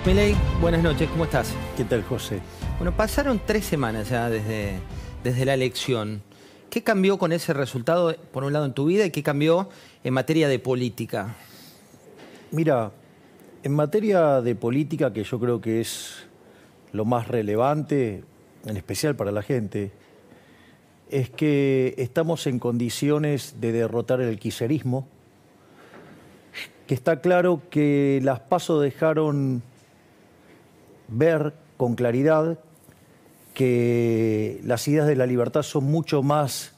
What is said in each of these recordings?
Milei, buenas noches, ¿cómo estás? ¿Qué tal, José? Bueno, pasaron 3 semanas ya desde la elección. ¿Qué cambió con ese resultado, por un lado, en tu vida y qué cambió en materia de política? Mira, en materia de política, que yo creo que es lo más relevante, en especial para la gente, es que estamos en condiciones de derrotar el kirchnerismo, que está claro que las PASO dejaron ver con claridad que las ideas de la libertad son mucho más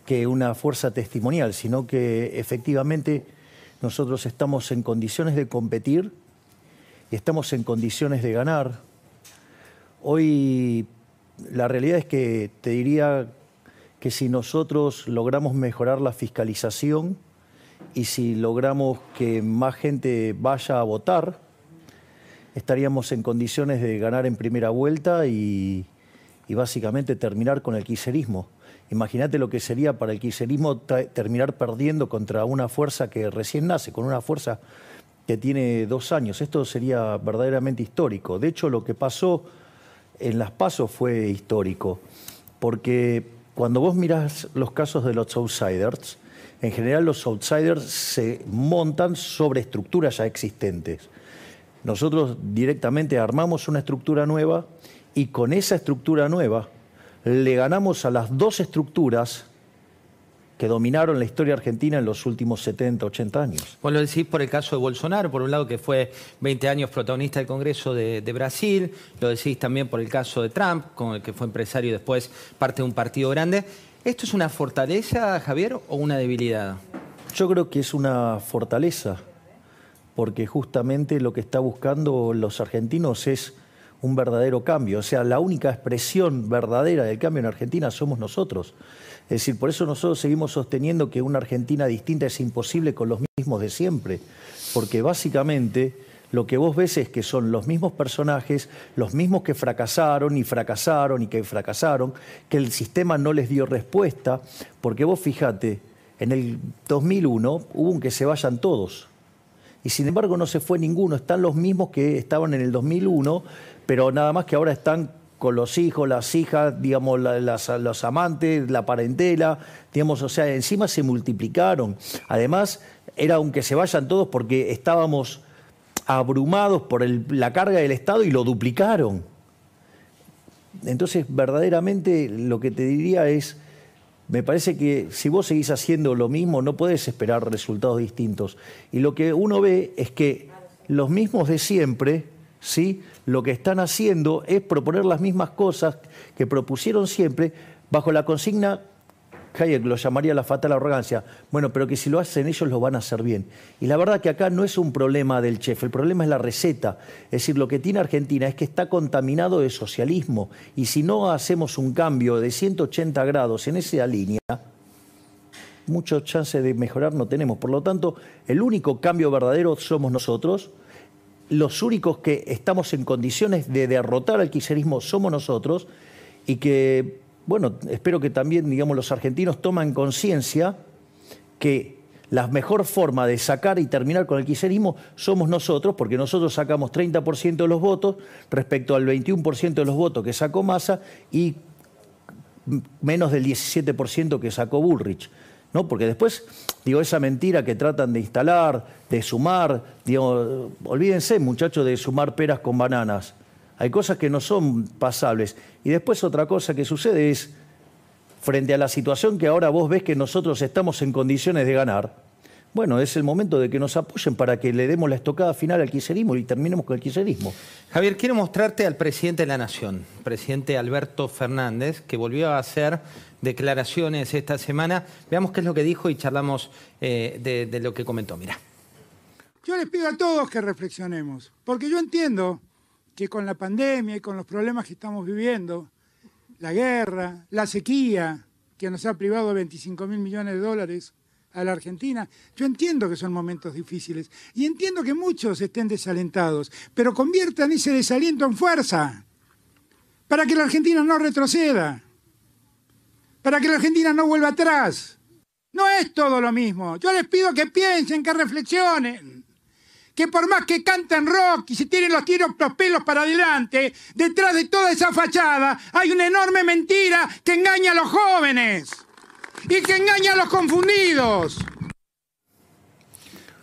que una fuerza testimonial, sino que efectivamente nosotros estamos en condiciones de competir y estamos en condiciones de ganar. Hoy la realidad es que te diría que si nosotros logramos mejorar la fiscalización y si logramos que más gente vaya a votar, estaríamos en condiciones de ganar en primera vuelta y básicamente terminar con el kirchnerismo. Imagínate lo que sería para el kirchnerismo terminar perdiendo contra una fuerza que recién nace, con una fuerza que tiene 2 años. Esto sería verdaderamente histórico. De hecho, lo que pasó en las PASO fue histórico, porque cuando vos mirás los casos de los outsiders, en general los outsiders se montan sobre estructuras ya existentes. Nosotros directamente armamos una estructura nueva y con esa estructura nueva le ganamos a las 2 estructuras que dominaron la historia argentina en los últimos 70, 80 años. Vos lo decís por el caso de Bolsonaro, por un lado que fue 20 años protagonista del Congreso de Brasil, lo decís también por el caso de Trump, con el que fue empresario y después parte de un partido grande. ¿Esto es una fortaleza, Javier, o una debilidad? Yo creo que es una fortaleza, porque justamente lo que está buscando los argentinos es un verdadero cambio. O sea, la única expresión verdadera del cambio en Argentina somos nosotros. Es decir, por eso nosotros seguimos sosteniendo que una Argentina distinta es imposible con los mismos de siempre, porque básicamente lo que vos ves es que son los mismos personajes, los mismos que fracasaron y fracasaron y que fracasaron, que el sistema no les dio respuesta, porque vos fíjate, en el 2001 hubo un que se vayan todos. Y sin embargo no se fue ninguno, están los mismos que estaban en el 2001, pero nada más que ahora están con los hijos, las hijas, digamos, los amantes, la parentela, digamos, o sea, encima se multiplicaron. Además, era aunque se vayan todos porque estábamos abrumados por la carga del Estado y lo duplicaron. Entonces, verdaderamente lo que te diría es, me parece que si vos seguís haciendo lo mismo, no podés esperar resultados distintos. Y lo que uno ve es que los mismos de siempre, ¿sí?, lo que están haciendo es proponer las mismas cosas que propusieron siempre bajo la consigna, Hayek lo llamaría la fatal arrogancia, bueno, pero que si lo hacen ellos lo van a hacer bien. Y la verdad que acá no es un problema del chef, el problema es la receta. Es decir, lo que tiene Argentina es que está contaminado de socialismo y si no hacemos un cambio de 180 grados en esa línea, muchas chances de mejorar no tenemos. Por lo tanto, el único cambio verdadero somos nosotros. Los únicos que estamos en condiciones de derrotar al kirchnerismo somos nosotros y que, bueno, espero que también, digamos, los argentinos tomen conciencia que la mejor forma de sacar y terminar con el kirchnerismo somos nosotros, porque nosotros sacamos 30% de los votos respecto al 21% de los votos que sacó Massa y menos del 17% que sacó Bullrich, ¿no? Porque después, digo, esa mentira que tratan de instalar, de sumar, digo, olvídense, muchachos, de sumar peras con bananas. Hay cosas que no son pasables. Y después otra cosa que sucede es, frente a la situación que ahora vos ves que nosotros estamos en condiciones de ganar, bueno, es el momento de que nos apoyen para que le demos la estocada final al kirchnerismo y terminemos con el kirchnerismo. Javier, quiero mostrarte al presidente de la Nación, presidente Alberto Fernández, que volvió a hacer declaraciones esta semana. Veamos qué es lo que dijo y charlamos de lo que comentó. Mirá. Yo les pido a todos que reflexionemos, porque yo entiendo que con la pandemia y con los problemas que estamos viviendo, la guerra, la sequía, que nos ha privado de 25.000 millones de dólares a la Argentina, yo entiendo que son momentos difíciles y entiendo que muchos estén desalentados, pero conviertan ese desaliento en fuerza para que la Argentina no retroceda, para que la Argentina no vuelva atrás. No es todo lo mismo. Yo les pido que piensen, que reflexionen, que por más que canten rock y se tienen los pelos para adelante, detrás de toda esa fachada hay una enorme mentira que engaña a los jóvenes y que engaña a los confundidos.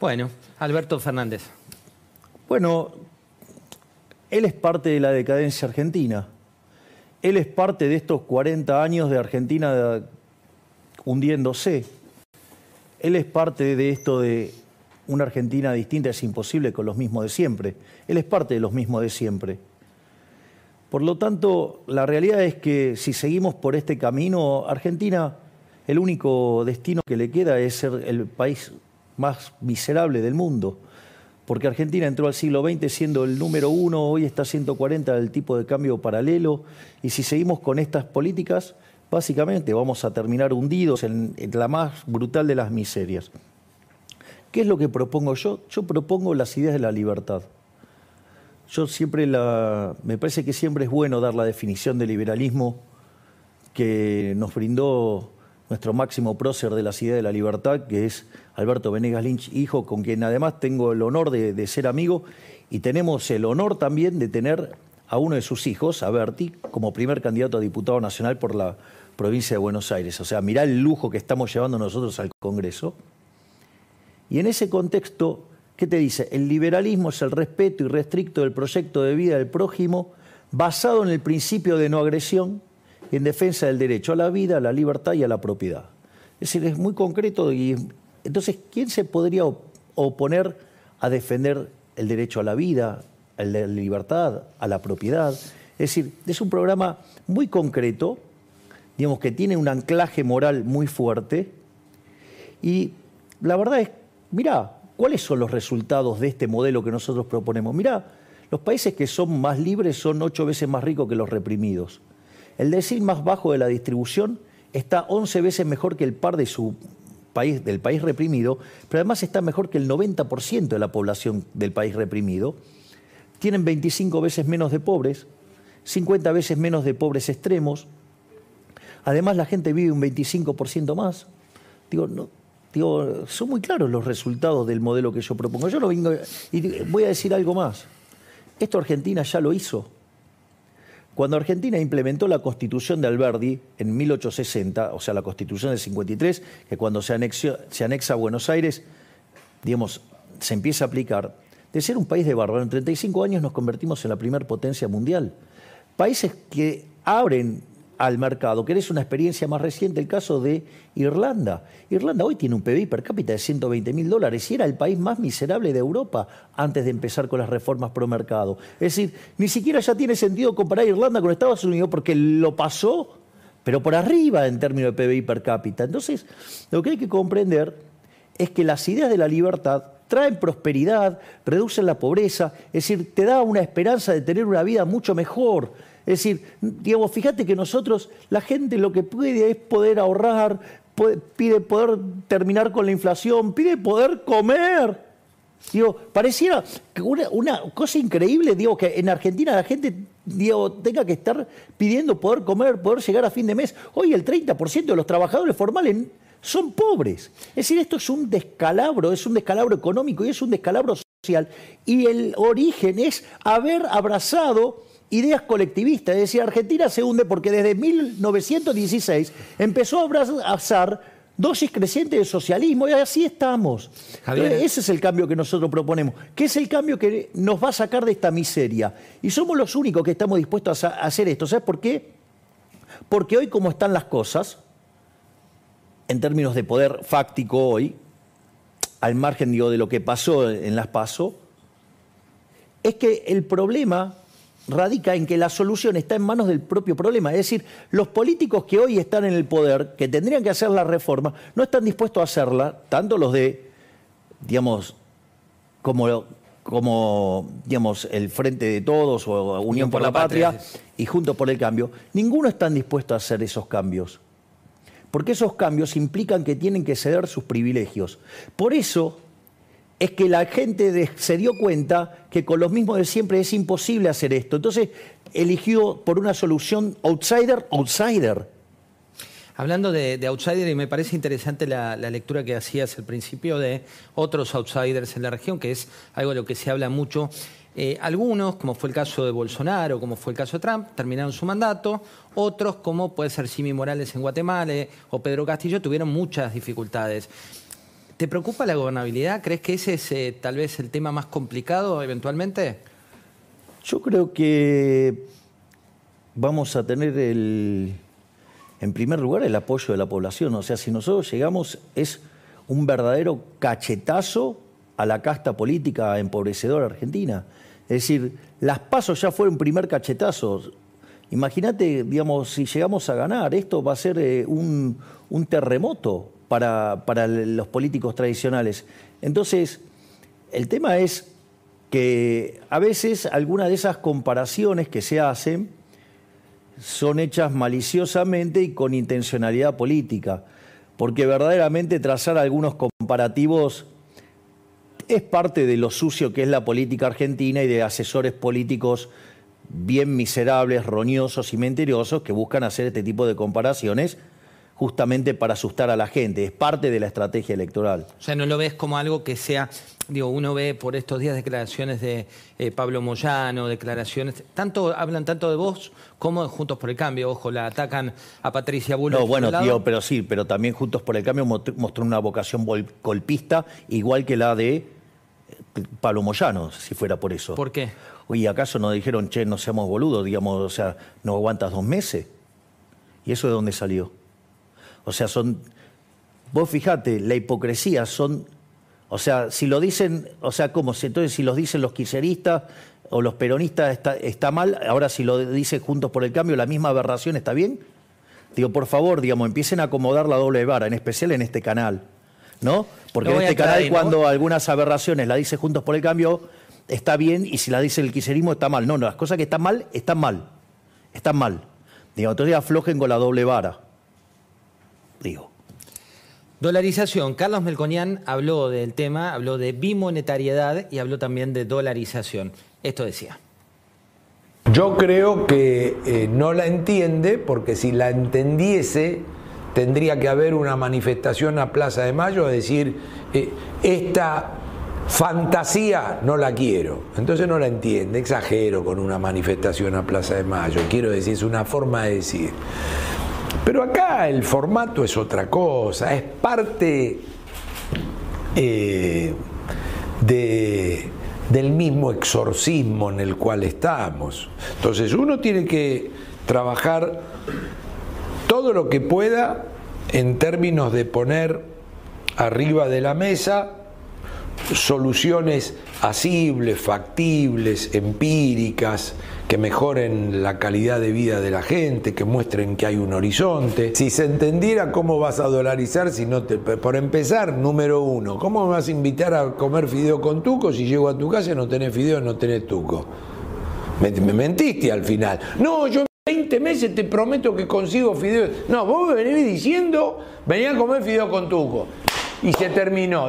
Bueno, Alberto Fernández. Bueno, él es parte de la decadencia argentina. Él es parte de estos 40 años de Argentina hundiéndose. Él es parte de esto de una Argentina distinta es imposible con los mismos de siempre. Él es parte de los mismos de siempre. Por lo tanto, la realidad es que si seguimos por este camino, Argentina, el único destino que le queda es ser el país más miserable del mundo. Porque Argentina entró al siglo XX siendo el número 1, hoy está 140 del tipo de cambio paralelo, y si seguimos con estas políticas, básicamente vamos a terminar hundidos en la más brutal de las miserias. ¿Qué es lo que propongo yo? Yo propongo las ideas de la libertad. Yo siempre me parece que siempre es bueno dar la definición de liberalismo que nos brindó nuestro máximo prócer de las ideas de la libertad, que es Alberto Venegas Lynch, hijo, con quien además tengo el honor de ser amigo, y tenemos el honor también de tener a uno de sus hijos, a Berti, como primer candidato a diputado nacional por la provincia de Buenos Aires. O sea, mirá el lujo que estamos llevando nosotros al Congreso. Y en ese contexto, ¿qué te dice? El liberalismo es el respeto irrestricto del proyecto de vida del prójimo, basado en el principio de no agresión, en defensa del derecho a la vida, a la libertad y a la propiedad. Es decir, es muy concreto. Y entonces, ¿quién se podría oponer a defender el derecho a la vida, a la libertad, a la propiedad? Es decir, es un programa muy concreto, digamos, que tiene un anclaje moral muy fuerte. Y la verdad es, mirá, ¿cuáles son los resultados de este modelo que nosotros proponemos? Mirá, los países que son más libres son 8 veces más ricos que los reprimidos. El decil más bajo de la distribución está 11 veces mejor que el par de su país, del país reprimido, pero además está mejor que el 90% de la población del país reprimido. Tienen 25 veces menos de pobres, 50 veces menos de pobres extremos. Además, la gente vive un 25% más. Son muy claros los resultados del modelo que yo propongo. Yo no vengo, y voy a decir algo más. Esto Argentina ya lo hizo. Cuando Argentina implementó la Constitución de Alberdi en 1860, o sea, la Constitución del 53, que cuando se anexa a Buenos Aires, digamos, se empieza a aplicar, de ser un país de bárbaro, en 35 años nos convertimos en la primera potencia mundial. Países que abren al mercado, que es una experiencia más reciente, el caso de Irlanda. Irlanda hoy tiene un PBI per cápita de $120.000 y era el país más miserable de Europa antes de empezar con las reformas pro mercado. Es decir, ni siquiera ya tiene sentido comparar Irlanda con Estados Unidos porque lo pasó, pero por arriba en términos de PBI per cápita. Entonces, lo que hay que comprender es que las ideas de la libertad traen prosperidad, reducen la pobreza, es decir, te da una esperanza de tener una vida mucho mejor. Es decir, digamos, fíjate que nosotros, la gente lo que pide es poder ahorrar, pide poder terminar con la inflación, pide poder comer. Digo, pareciera una cosa increíble, digo, que en Argentina la gente, digo, tenga que estar pidiendo poder comer, poder llegar a fin de mes. Hoy el 30% de los trabajadores formales son pobres. Es decir, esto es un descalabro económico y es un descalabro social. Y el origen es haber abrazado ideas colectivistas. Es decir, Argentina se hunde porque desde 1916 empezó a abrazar dosis crecientes de socialismo y así estamos. Javier, ese es el cambio que nosotros proponemos, que es el cambio que nos va a sacar de esta miseria. Y somos los únicos que estamos dispuestos a hacer esto. ¿Sabes por qué? Porque hoy, como están las cosas, en términos de poder fáctico hoy, al margen, digo, de lo que pasó en las PASO, es que el problema radica en que la solución está en manos del propio problema. Es decir, los políticos que hoy están en el poder, que tendrían que hacer la reforma, no están dispuestos a hacerla, tanto los de, digamos, como digamos, el Frente de Todos o Unión por la Patria y Juntos por el Cambio, ninguno están dispuestos a hacer esos cambios. Porque esos cambios implican que tienen que ceder sus privilegios. Por eso es que la gente se dio cuenta que con los mismos de siempre es imposible hacer esto. Entonces eligió por una solución outsider. Hablando de outsider, y me parece interesante la lectura que hacías al principio de otros outsiders en la región, que es algo de lo que se habla mucho. Algunos, como fue el caso de Bolsonaro, como fue el caso de Trump, terminaron su mandato. Otros, como puede ser Jimmy Morales en Guatemala o Pedro Castillo, tuvieron muchas dificultades. ¿Te preocupa la gobernabilidad? ¿Crees que ese es tal vez el tema más complicado eventualmente? Yo creo que vamos a tener en primer lugar el apoyo de la población. O sea, si nosotros llegamos, es un verdadero cachetazo a la casta política empobrecedora argentina. Es decir, las PASO ya fueron un primer cachetazo. Imagínate, digamos, si llegamos a ganar, esto va a ser un terremoto para los políticos tradicionales. Entonces, el tema es que a veces algunas de esas comparaciones que se hacen son hechas maliciosamente y con intencionalidad política, porque verdaderamente trazar algunos comparativos es parte de lo sucio que es la política argentina y de asesores políticos bien miserables, roñosos y mentirosos que buscan hacer este tipo de comparaciones justamente para asustar a la gente. Es parte de la estrategia electoral. O sea, no lo ves como algo que sea, digo, uno ve por estos días declaraciones de Pablo Moyano, declaraciones, hablan tanto de vos como de Juntos por el Cambio. Ojo, la atacan a Patricia Bullrich. No, bueno, tío, pero sí, pero también Juntos por el Cambio mostró una vocación golpista, igual que la de Pablo Moyano, si fuera por eso. ¿Por qué? Oye, ¿acaso nos dijeron, che, no seamos boludos, digamos, o sea, no aguantas 2 meses? ¿Y eso de dónde salió? O sea, vos fijate, la hipocresía o sea, si lo dicen, o sea, ¿cómo? Entonces, si los dicen los kirchneristas o los peronistas está mal, ahora si lo dice Juntos por el Cambio, la misma aberración está bien. Digo, por favor, digamos, empiecen a acomodar la doble vara, en especial en este canal, ¿no? Porque en este canal, cuando algunas aberraciones la dice Juntos por el Cambio, está bien, y si la dice el kirchnerismo, está mal. No, las cosas que están mal, están mal. Están mal. Digo, entonces aflojen con la doble vara. Digo. Dolarización. Carlos Melconian habló del tema, habló de bimonetariedad y habló también de dolarización. Esto decía. Yo creo que no la entiende, porque si la entendiese tendría que haber una manifestación a Plaza de Mayo a decir esta fantasía no la quiero. Entonces no la entiende. Exagero con una manifestación a Plaza de Mayo. Quiero decir, es una forma de decir. Pero acá el formato es otra cosa, es parte del mismo exorcismo en el cual estamos. Entonces uno tiene que trabajar todo lo que pueda en términos de poner arriba de la mesa soluciones asibles, factibles, empíricas, que mejoren la calidad de vida de la gente, que muestren que hay un horizonte. Si se entendiera cómo vas a dolarizar, si no por empezar, número uno, ¿cómo me vas a invitar a comer fideo con tuco si llego a tu casa y no tenés fideo, no tenés tuco? Me mentiste al final. No, yo en 20 meses te prometo que consigo fideo. No, vos me venís diciendo, venía a comer fideo con tuco. Y se terminó.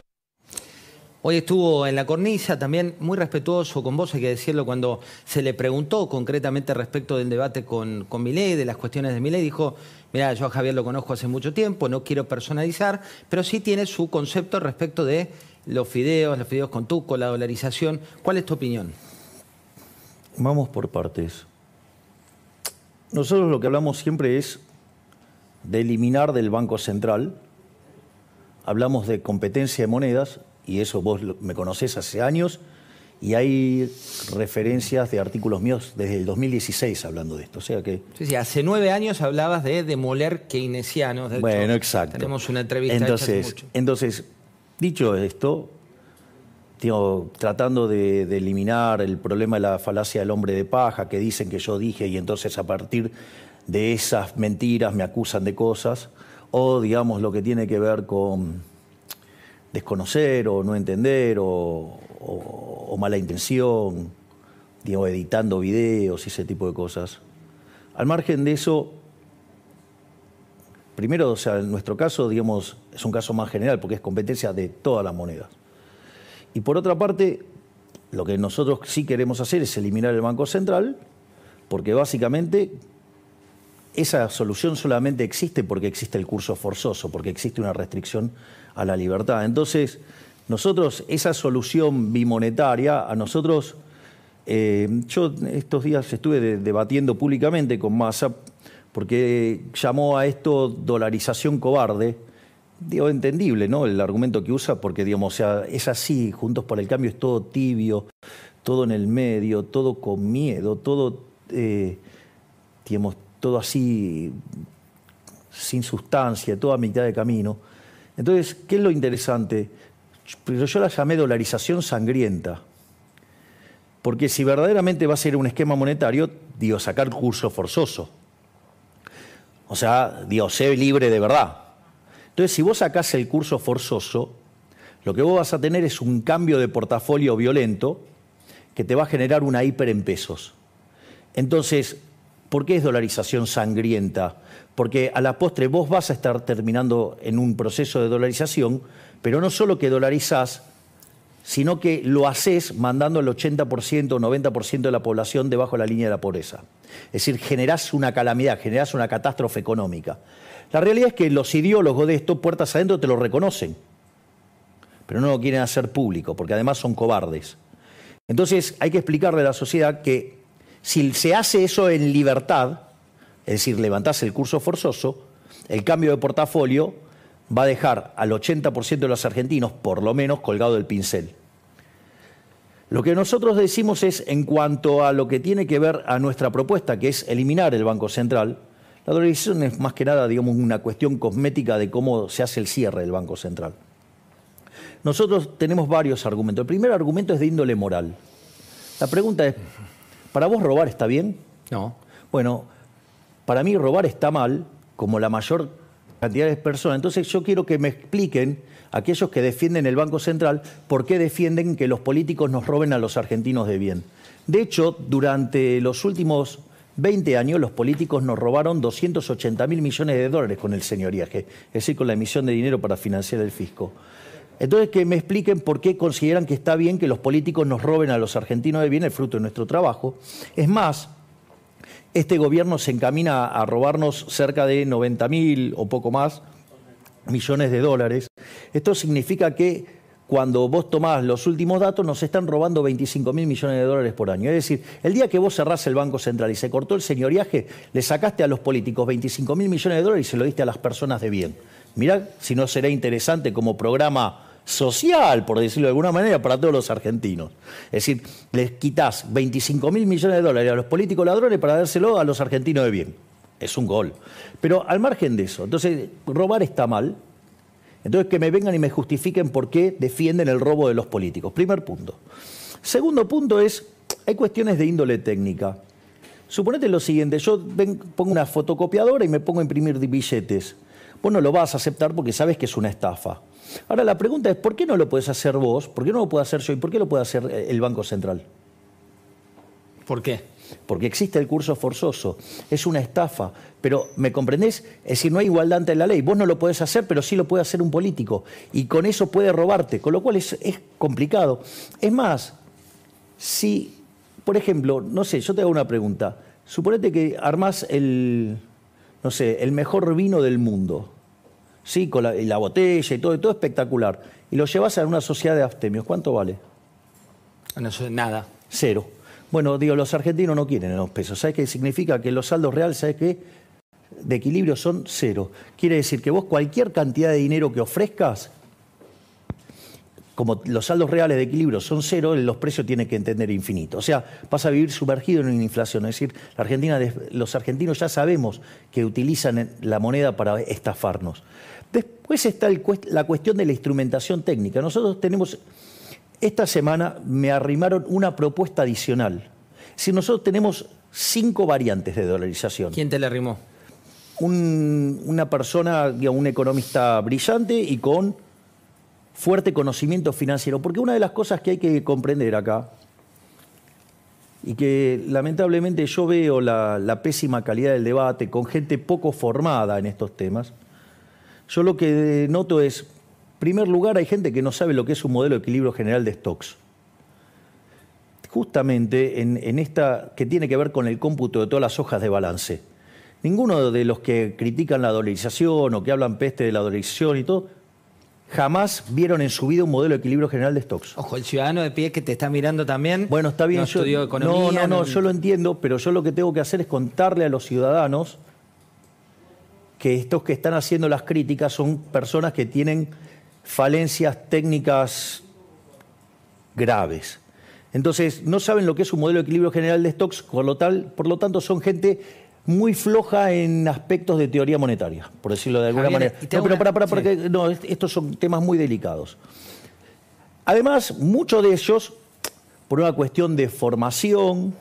Hoy estuvo en la cornisa, también muy respetuoso con vos, hay que decirlo, cuando se le preguntó concretamente respecto del debate con Milei, de las cuestiones de Milei, dijo, mirá, yo a Javier lo conozco hace mucho tiempo, no quiero personalizar, pero sí tiene su concepto respecto de los fideos con tuco, la dolarización. ¿Cuál es tu opinión? Vamos por partes. Nosotros lo que hablamos siempre es de eliminar del Banco Central, hablamos de competencia de monedas, y eso vos me conocés hace años, y hay referencias de artículos míos desde el 2016 hablando de esto. O sea que... Sí, hace 9 años hablabas de demoler keynesianos. Bueno, exacto. Tenemos una entrevista hecha hace mucho. Entonces, dicho esto, digo, tratando de eliminar el problema de la falacia del hombre de paja, que dicen que yo dije, y entonces a partir de esas mentiras me acusan de cosas, o digamos lo que tiene que ver con desconocer o no entender o mala intención, digamos, editando videos y ese tipo de cosas. Al margen de eso, primero, o sea, en nuestro caso, digamos, es un caso más general porque es competencia de todas las monedas. Y por otra parte, lo que nosotros sí queremos hacer es eliminar el Banco Central, porque básicamente esa solución solamente existe porque existe el curso forzoso, porque existe una restricción a la libertad. Entonces, nosotros, esa solución bimonetaria, a nosotros, yo estos días estuve debatiendo públicamente con Massa, porque llamó a esto dolarización cobarde. Digo, entendible, ¿no? El argumento que usa, porque, digamos, o sea, es así, Juntos por el Cambio es todo tibio, todo en el medio, todo con miedo, todo, digamos, todo así, sin sustancia, todo a mitad de camino. Entonces, ¿qué es lo interesante? Pero yo la llamé dolarización sangrienta. Porque si verdaderamente va a ser un esquema monetario, digo, sacar curso forzoso. O sea, digo, sé libre de verdad. Entonces, si vos sacás el curso forzoso, lo que vos vas a tener es un cambio de portafolio violento que te va a generar una hiper en pesos. Entonces, ¿por qué es dolarización sangrienta? Porque a la postre vos vas a estar terminando en un proceso de dolarización, pero no solo que dolarizás, sino que lo haces mandando el 80% o 90% de la población debajo de la línea de la pobreza. Es decir, generás una calamidad, generás una catástrofe económica. La realidad es que los ideólogos de esto, puertas adentro, te lo reconocen, pero no lo quieren hacer público, porque además son cobardes. Entonces hay que explicarle a la sociedad que si se hace eso en libertad, es decir, levantás el curso forzoso, el cambio de portafolio va a dejar al 80% de los argentinos, por lo menos, colgado del pincel. Lo que nosotros decimos es, en cuanto a lo que tiene que ver a nuestra propuesta, que es eliminar el Banco Central, la dolarización es más que nada, digamos, una cuestión cosmética de cómo se hace el cierre del Banco Central. Nosotros tenemos varios argumentos. El primer argumento es de índole moral. La pregunta es, ¿para vos robar está bien? No. Bueno, para mí robar está mal, como la mayor cantidad de personas. Entonces yo quiero que me expliquen, aquellos que defienden el Banco Central, por qué defienden que los políticos nos roben a los argentinos de bien. De hecho, durante los últimos 20 años los políticos nos robaron 280.000 millones de dólares con el señoriaje, es decir, con la emisión de dinero para financiar el fisco. Entonces, que me expliquen por qué consideran que está bien que los políticos nos roben a los argentinos de bien, el fruto de nuestro trabajo. Es más, este gobierno se encamina a robarnos cerca de 90.000 o poco más millones de dólares. Esto significa que cuando vos tomás los últimos datos nos están robando 25.000 millones de dólares por año. Es decir, el día que vos cerrás el Banco Central y se cortó el señoriaje, le sacaste a los políticos 25.000 millones de dólares y se lo diste a las personas de bien. Mirá si no será interesante como programa social, por decirlo de alguna manera, para todos los argentinos. Es decir, les quitás 25.000 millones de dólares a los políticos ladrones para dárselo a los argentinos de bien. Es un gol. Pero al margen de eso, entonces, robar está mal. Entonces, que me vengan y me justifiquen por qué defienden el robo de los políticos. Primer punto. Segundo punto es, hay cuestiones de índole técnica. Suponete lo siguiente, yo pongo una fotocopiadora y me pongo a imprimir billetes. Vos no lo vas a aceptar porque sabes que es una estafa. Ahora la pregunta es, ¿por qué no lo podés hacer vos? ¿Por qué no lo puedo hacer yo? ¿Y por qué lo puede hacer el Banco Central? ¿Por qué? Porque existe el curso forzoso. Es una estafa. Pero, ¿me comprendés? Es decir, no hay igualdad ante la ley. Vos no lo podés hacer, pero sí lo puede hacer un político. Y con eso puede robarte. Con lo cual es complicado. Es más, si, por ejemplo, no sé, yo te hago una pregunta. Suponete que armás el mejor vino del mundo. Sí, con la botella y todo espectacular. Y lo llevas a una sociedad de abstemios. ¿Cuánto vale? No sé, nada. 0. Bueno, digo, los argentinos no quieren los pesos. ¿Sabes qué significa? Que los saldos reales, ¿sabes qué? De equilibrio son 0. Quiere decir que vos cualquier cantidad de dinero que ofrezcas, como los saldos reales de equilibrio son 0, los precios tienen que entender infinito. O sea, vas a vivir sumergido en una inflación. Es decir, los argentinos ya sabemos que utilizan la moneda para estafarnos. Después está la cuestión de la instrumentación técnica. Nosotros tenemos... Esta semana me arrimaron una propuesta adicional. Si nosotros tenemos 5 variantes de dolarización. ¿Quién te la arrimó? Una persona, digamos, un economista brillante y con fuerte conocimiento financiero. Porque una de las cosas que hay que comprender acá, y que lamentablemente yo veo la pésima calidad del debate con gente poco formada en estos temas, yo lo que noto es... En primer lugar, hay gente que no sabe lo que es un modelo de equilibrio general de stocks. Justamente en esta que tiene que ver con el cómputo de todas las hojas de balance. ninguno de los que critican la dolarización o que hablan peste de la dolarización y todo, jamás vieron en su vida un modelo de equilibrio general de stocks. Ojo, el ciudadano de pie que te está mirando también. Bueno, está bien. No estudió economía. No, yo lo entiendo, pero yo lo que tengo que hacer es contarle a los ciudadanos que estos que están haciendo las críticas son personas que tienen falencias técnicas graves. Entonces, no saben lo que es un modelo de equilibrio general de stocks, por lo tanto son gente muy floja en aspectos de teoría monetaria, por decirlo de alguna manera. No, pero porque no, estos son temas muy delicados. Además, muchos de ellos, por una cuestión de formación,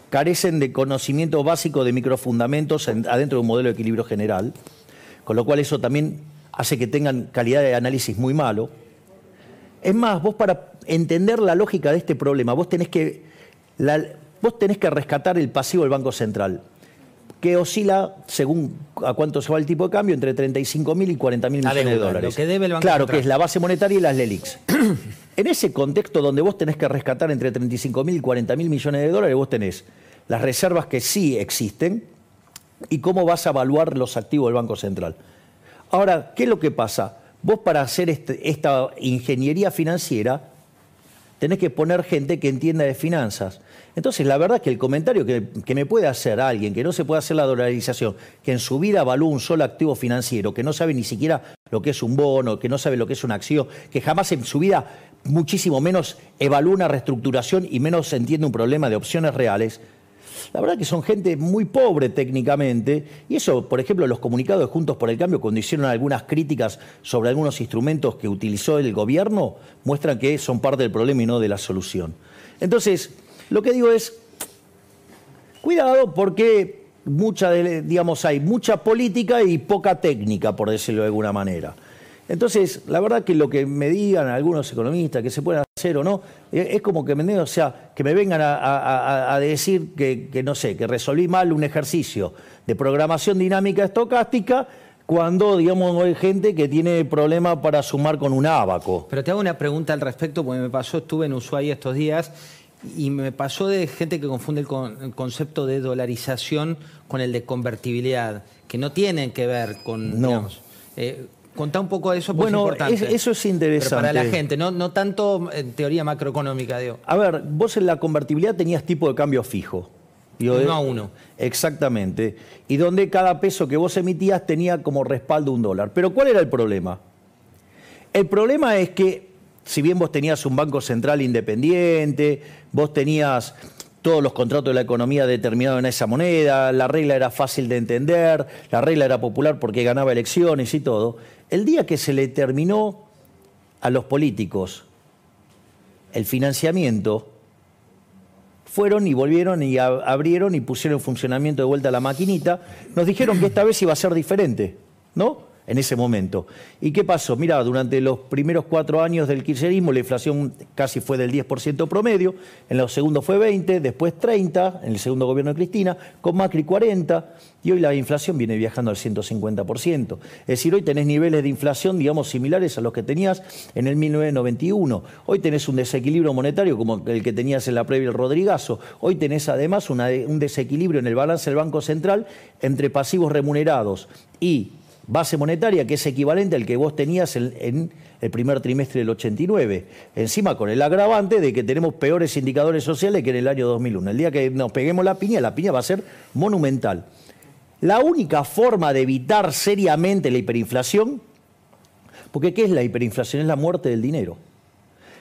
carecen de conocimiento básico de microfundamentos adentro de un modelo de equilibrio general, con lo cual eso también hace que tengan calidad de análisis muy malo. Es más, vos para entender la lógica de este problema, vos tenés que rescatar el pasivo del Banco Central, que oscila, según a cuánto se va el tipo de cambio, entre 35.000 y 40.000 millones de dólares. Lo que debe el Banco Claro, Central. que es la base monetaria y las LELIQs. En ese contexto donde vos tenés que rescatar entre 35.000 y 40.000 millones de dólares, vos tenés las reservas que sí existen y cómo vas a evaluar los activos del Banco Central. Ahora, ¿qué es lo que pasa? Vos para hacer esta ingeniería financiera tenés que poner gente que entienda de finanzas. Entonces, la verdad es que el comentario que me puede hacer alguien que no se puede hacer la dolarización, que en su vida evalúa un solo activo financiero, que no sabe ni siquiera lo que es un bono, que no sabe lo que es una acción, que jamás en su vida, muchísimo menos, evalúa una reestructuración y menos entiende un problema de opciones reales, la verdad que son gente muy pobre técnicamente, y eso, por ejemplo, los comunicados de Juntos por el Cambio, cuando hicieron algunas críticas sobre algunos instrumentos que utilizó el gobierno, muestran que son parte del problema y no de la solución. Entonces, lo que digo es, cuidado porque hay mucha política y poca técnica, por decirlo de alguna manera. Entonces, la verdad que lo que me digan algunos economistas que se pueden hacer o no, es como que que me vengan a decir que no sé, que resolví mal un ejercicio de programación dinámica estocástica cuando, digamos, hay gente que tiene problemas para sumar con un ábaco. Pero te hago una pregunta al respecto, porque me pasó, estuve en Ushuaia estos días, y me pasó de gente que confunde el concepto de dolarización con el de convertibilidad, que no tienen que ver con, No. digamos... contá un poco de eso, porque Bueno, es importante. eso es interesante. Pero para la gente, no tanto en teoría macroeconómica, digo. A ver, vos en la convertibilidad tenías tipo de cambio fijo. 1 a 1. Exactamente. Y donde cada peso que vos emitías tenía como respaldo $1. Pero ¿cuál era el problema? El problema es que, si bien vos tenías un banco central independiente, vos tenías todos los contratos de la economía determinados en esa moneda, la regla era fácil de entender, la regla era popular porque ganaba elecciones y todo, el día que se le terminó a los políticos el financiamiento, fueron y volvieron y abrieron y pusieron en funcionamiento de vuelta la maquinita, nos dijeron que esta vez iba a ser diferente, ¿no? En ese momento. ¿Y qué pasó? Mirá, durante los primeros 4 años del kirchnerismo la inflación casi fue del 10% promedio, en los segundos fue 20%, después 30%, en el segundo gobierno de Cristina, con Macri 40%, y hoy la inflación viene viajando al 150%. Es decir, hoy tenés niveles de inflación, digamos, similares a los que tenías en el 1991. Hoy tenés un desequilibrio monetario como el que tenías en la previa del Rodrigazo. Hoy tenés además un desequilibrio en el balance del Banco Central entre pasivos remunerados y base monetaria, que es equivalente al que vos tenías en el primer trimestre del 89. Encima con el agravante de que tenemos peores indicadores sociales que en el año 2001. El día que nos peguemos la piña va a ser monumental. La única forma de evitar seriamente la hiperinflación, porque ¿qué es la hiperinflación? Es la muerte del dinero.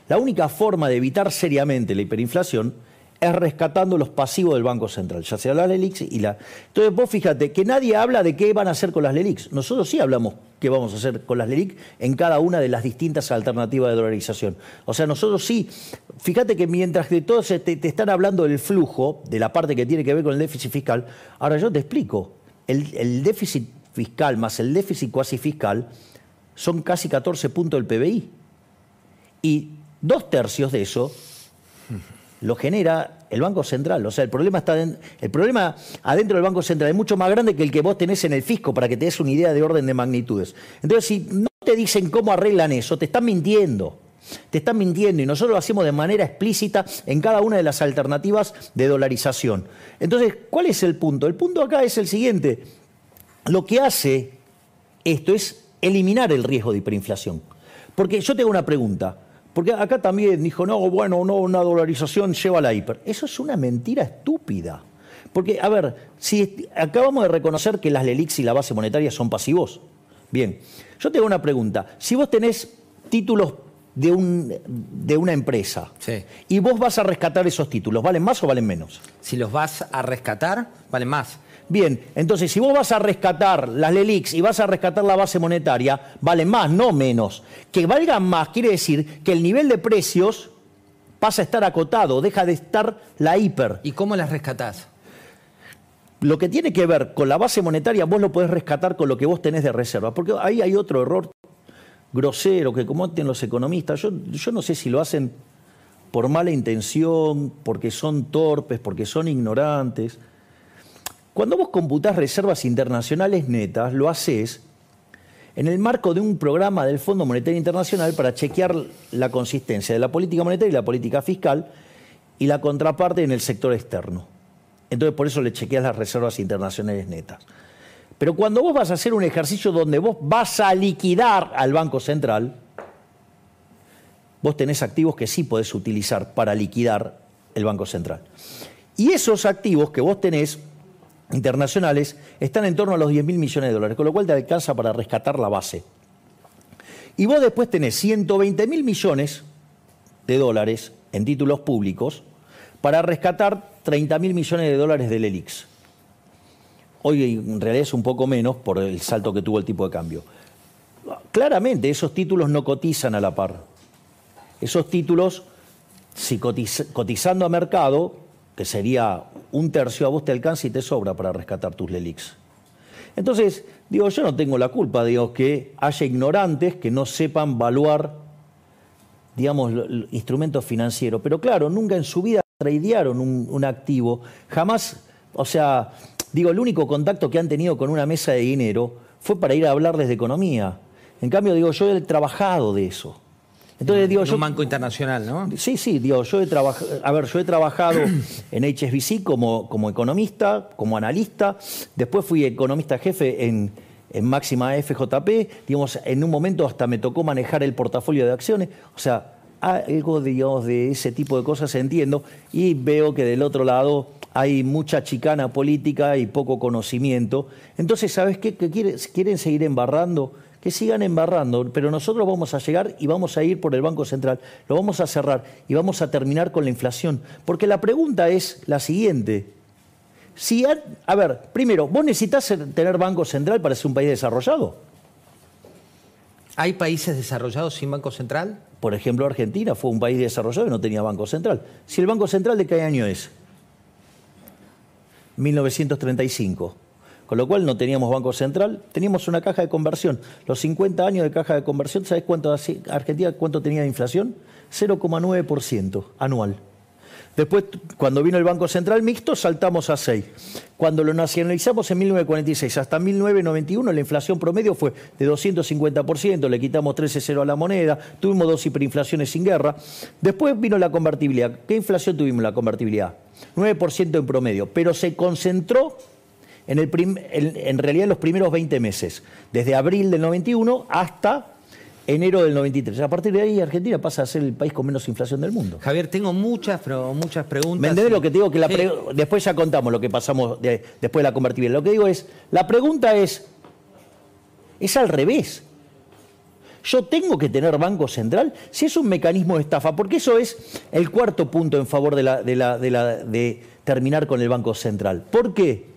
La única forma de evitar seriamente la hiperinflación es rescatando los pasivos del Banco Central, ya sea las LELIQs y la... Entonces vos fíjate que nadie habla de qué van a hacer con las LELIQs. Nosotros sí hablamos qué vamos a hacer con las LELIQ en cada una de las distintas alternativas de dolarización. O sea, nosotros sí, fíjate que mientras que todos te están hablando del flujo, de la parte que tiene que ver con el déficit fiscal, ahora yo te explico, el déficit fiscal más el déficit cuasi fiscal son casi 14 puntos del PBI. Y 2/3 de eso lo genera el Banco Central. O sea, el problema adentro del Banco Central es mucho más grande que el que vos tenés en el fisco, para que te des una idea de orden de magnitudes. Entonces, si no te dicen cómo arreglan eso, te están mintiendo. Te están mintiendo y nosotros lo hacemos de manera explícita en cada una de las alternativas de dolarización. Entonces, ¿cuál es el punto? El punto acá es el siguiente. Lo que hace esto es eliminar el riesgo de hiperinflación. Porque yo te hago una pregunta. Porque acá también dijo, no, bueno, no, una dolarización lleva a la hiper. Eso es una mentira estúpida. Porque, a ver, si acabamos de reconocer que las LELIQs y la base monetaria son pasivos. Bien, yo te hago una pregunta. Si vos tenés títulos de una empresa y vos vas a rescatar esos títulos, ¿valen más o valen menos? Si los vas a rescatar, valen más. Bien, entonces si vos vas a rescatar las LELIQs y vas a rescatar la base monetaria, valen más, no menos. Que valgan más quiere decir que el nivel de precios pasa a estar acotado, deja de estar la hiper. ¿Y cómo las rescatás? Lo que tiene que ver con la base monetaria, vos lo podés rescatar con lo que vos tenés de reserva. Porque ahí hay otro error grosero que cometen los economistas. Yo no sé si lo hacen por mala intención, porque son torpes, porque son ignorantes. Cuando vos computás reservas internacionales netas, lo haces en el marco de un programa del Fondo Monetario Internacional para chequear la consistencia de la política monetaria y la política fiscal y la contraparte en el sector externo. Entonces, por eso le chequeas las reservas internacionales netas. Pero cuando vos vas a hacer un ejercicio donde vos vas a liquidar al Banco Central, vos tenés activos que sí podés utilizar para liquidar el Banco Central. Y esos activos que vos tenés internacionales están en torno a los 10.000 millones de dólares, con lo cual te alcanza para rescatar la base. Y vos después tenés 120.000 millones de dólares en títulos públicos para rescatar 30.000 millones de dólares de LELIQs. Hoy en realidad es un poco menos por el salto que tuvo el tipo de cambio. Claramente esos títulos no cotizan a la par. Esos títulos, si cotizando a mercado, que sería un tercio, a vos te alcanza y te sobra para rescatar tus LELIQs. Entonces, digo, yo no tengo la culpa, digo, que haya ignorantes que no sepan valuar, digamos, instrumentos financieros. Pero claro, nunca en su vida tradearon un activo. Jamás, o sea, digo, el único contacto que han tenido con una mesa de dinero fue para ir a hablarles de economía. En cambio, digo, yo he trabajado de eso. Entonces, digo, un banco internacional, ¿no? Sí, digo, yo he trabajado en HSBC como economista, como analista, después fui economista jefe en Máxima FJP, digamos, en un momento hasta me tocó manejar el portafolio de acciones, o sea, algo, digamos, de ese tipo de cosas entiendo, y veo que del otro lado hay mucha chicana política y poco conocimiento. Entonces, ¿sabes qué? ¿Que quieren seguir embarrando? Que sigan embarrando, pero nosotros vamos a llegar y vamos a ir por el Banco Central, lo vamos a cerrar y vamos a terminar con la inflación. Porque la pregunta es la siguiente. A ver, primero, ¿vos necesitas tener Banco Central para ser un país desarrollado? ¿Hay países desarrollados sin Banco Central? Por ejemplo, Argentina fue un país desarrollado y no tenía Banco Central. Si el Banco Central, ¿de qué año es? 1935. Con lo cual no teníamos Banco Central, teníamos una caja de conversión. Los 50 años de caja de conversión, ¿sabés cuánto Argentina cuánto tenía de inflación? 0,9% anual. Después, cuando vino el Banco Central mixto, saltamos a 6. Cuando lo nacionalizamos en 1946 hasta 1991, la inflación promedio fue de 250%, le quitamos 13,0 a la moneda, tuvimos 2 hiperinflaciones sin guerra. Después vino la convertibilidad. ¿Qué inflación tuvimos en la convertibilidad? 9% en promedio, pero se concentró en realidad en los primeros 20 meses, desde abril del 91 hasta enero del 93. A partir de ahí Argentina pasa a ser el país con menos inflación del mundo. Javier, tengo muchas preguntas. ¿Me entendés lo que te digo? Que sí. Después ya contamos lo que pasamos después de la convertibilidad. Lo que digo es, la pregunta es al revés. ¿Yo tengo que tener Banco Central? Si es un mecanismo de estafa, porque eso es el cuarto punto en favor de terminar con el Banco Central. ¿Por qué?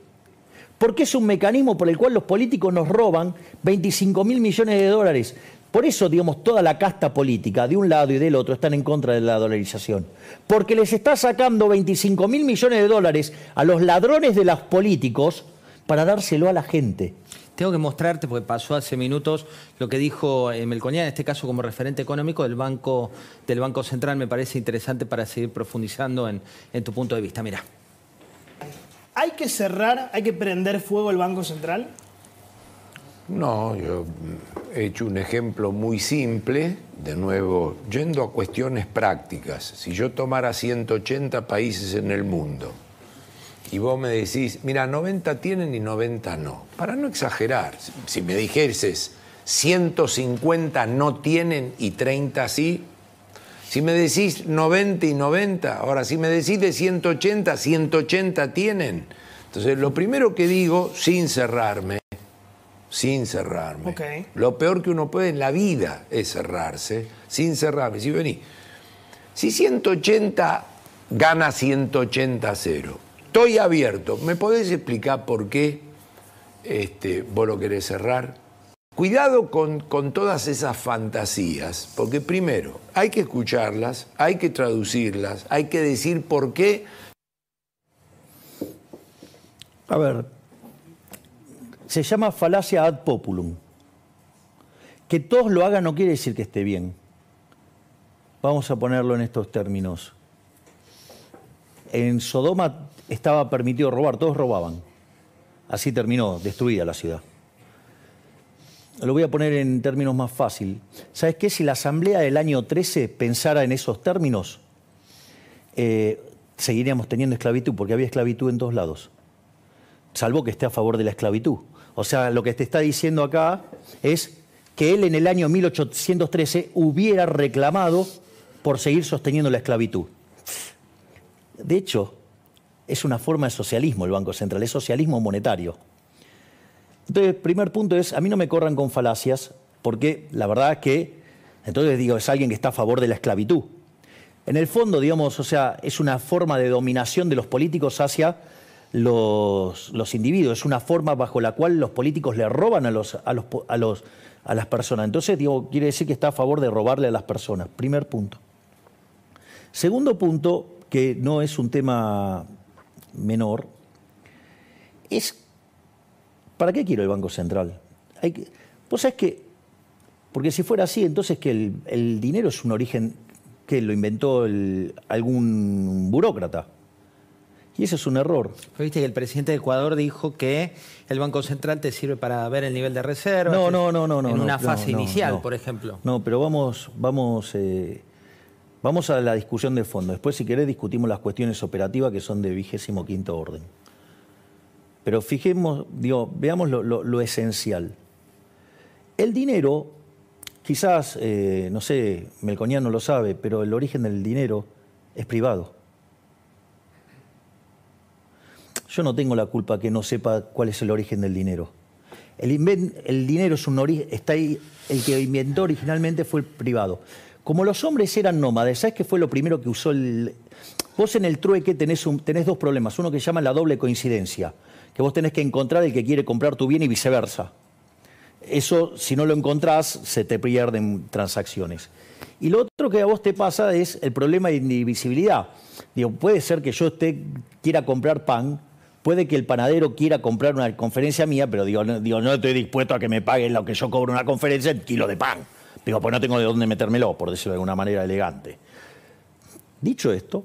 Porque es un mecanismo por el cual los políticos nos roban 25.000 millones de dólares. Por eso, digamos, toda la casta política, de un lado y del otro, están en contra de la dolarización. Porque les está sacando 25.000 millones de dólares a los ladrones de los políticos para dárselo a la gente. Tengo que mostrarte, porque pasó hace minutos, lo que dijo Melconian, en este caso como referente económico del Banco Central. Me parece interesante para seguir profundizando en tu punto de vista. Mira. ¿Hay que cerrar, hay que prender fuego el Banco Central? No, yo he hecho un ejemplo muy simple, de nuevo, yendo a cuestiones prácticas. Si yo tomara 180 países en el mundo y vos me decís, mira, 90 tienen y 90 no, para no exagerar, si me dijeses 150 no tienen y 30 sí, si me decís 90 y 90, ahora si me decís de 180, 180 tienen. Entonces, lo primero que digo, sin cerrarme, okay. Lo peor que uno puede en la vida es cerrarse, sin cerrarme. Si vení, si 180 gana 180-0, estoy abierto. ¿Me podés explicar por qué vos lo querés cerrar? Cuidado con todas esas fantasías, porque primero hay que escucharlas, hay que traducirlas, hay que decir por qué. A ver, se llama falacia ad populum. Que todos lo hagan no quiere decir que esté bien. Vamos a ponerlo en estos términos. En Sodoma estaba permitido robar, todos robaban. Así terminó, destruida la ciudad. Lo voy a poner en términos más fácil. ¿Sabes qué? Si la asamblea del año 13 pensara en esos términos, seguiríamos teniendo esclavitud, porque había esclavitud en todos lados. Salvo que esté a favor de la esclavitud. O sea, lo que te está diciendo acá es que él en el año 1813 hubiera reclamado por seguir sosteniendo la esclavitud. De hecho, es una forma de socialismo el Banco Central, es socialismo monetario. Entonces, el primer punto es, a mí no me corran con falacias, porque la verdad es que, entonces digo, es alguien que está a favor de la esclavitud. En el fondo, digamos, o sea, es una forma de dominación de los políticos hacia los individuos, es una forma bajo la cual los políticos le roban a las personas. Entonces, digo, quiere decir que está a favor de robarle a las personas. Primer punto. Segundo punto, que no es un tema menor, es ¿para qué quiero el Banco Central? Vos sabés que, porque si fuera así, entonces que el dinero es un origen que lo inventó algún burócrata. Y eso es un error. Viste que el presidente de Ecuador dijo que el Banco Central te sirve para ver el nivel de reservas. No. En una fase inicial, por ejemplo. No, pero vamos a la discusión de fondo. Después, si querés, discutimos las cuestiones operativas que son de 25º orden. Pero veamos lo esencial. El dinero, quizás, no sé, Melconian no lo sabe, pero el origen del dinero es privado. Yo no tengo la culpa que no sepa cuál es el origen del dinero. El dinero es un origen, está ahí, el que inventó originalmente fue el privado. Como los hombres eran nómades, ¿sabes qué fue lo primero que usó Vos en el trueque tenés dos problemas. Uno que se llama la doble coincidencia, que vos tenés que encontrar el que quiere comprar tu bien y viceversa. Eso, si no lo encontrás, se te pierden transacciones. Y lo otro que a vos te pasa es el problema de indivisibilidad. Digo, puede ser que yo quiera comprar pan, puede que el panadero quiera comprar una conferencia mía, pero no estoy dispuesto a que me paguen lo que yo cobro en una conferencia en kilo de pan. Digo, pues no tengo de dónde metérmelo, por decirlo de alguna manera elegante. Dicho esto,